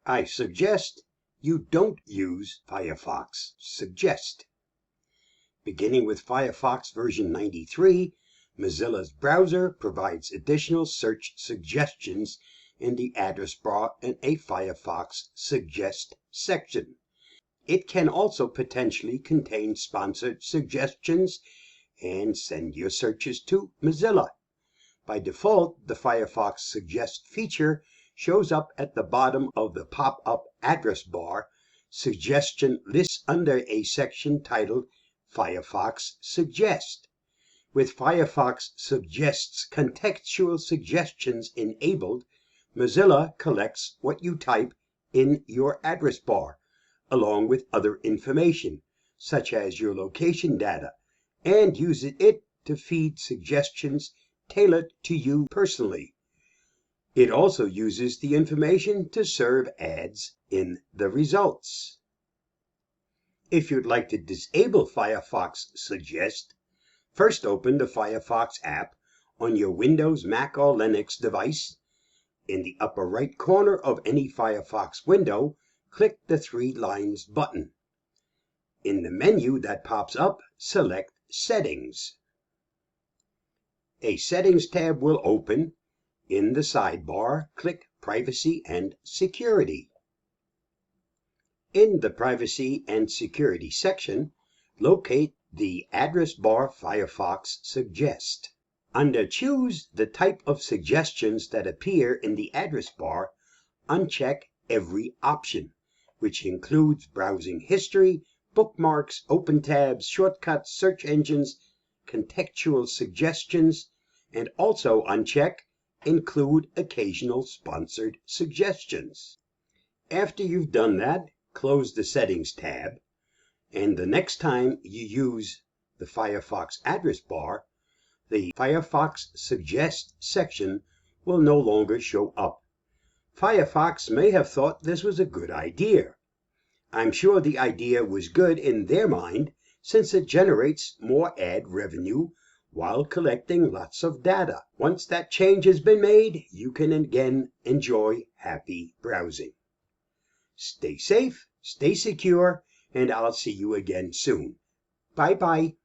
I suggest you don't use Firefox Suggest. Beginning with Firefox version 93, Mozilla's browser provides additional search suggestions in the address bar in a Firefox Suggest section. It can also potentially contain sponsored suggestions and send your searches to Mozilla. By default, the Firefox Suggest feature shows up at the bottom of the pop-up address bar suggestion list under a section titled Firefox Suggest. With Firefox Suggest's contextual suggestions enabled, Mozilla collects what you type in your address bar, along with other information, such as your location data, and uses it to feed suggestions tailored to you personally. It also uses the information to serve ads in the results. If you'd like to disable Firefox Suggest, first open the Firefox app on your Windows, Mac, or Linux device. In the upper right corner of any Firefox window, click the three lines button. In the menu that pops up, select Settings. A Settings tab will open. In the sidebar, click Privacy and Security. In the Privacy and Security section, locate the address bar Firefox Suggest. Under Choose the type of suggestions that appear in the address bar, uncheck every option, which includes browsing history, bookmarks, open tabs, shortcuts, search engines, contextual suggestions, and also uncheck Include occasional sponsored suggestions. After you've done that, close the Settings tab, and the next time you use the Firefox address bar, the Firefox Suggest section will no longer show up. Firefox may have thought this was a good idea. I'm sure the idea was good in their mind, since it generates more ad revenue while collecting lots of data. Once that change has been made, you can again enjoy happy browsing. Stay safe, stay secure, and I'll see you again soon. Bye-bye.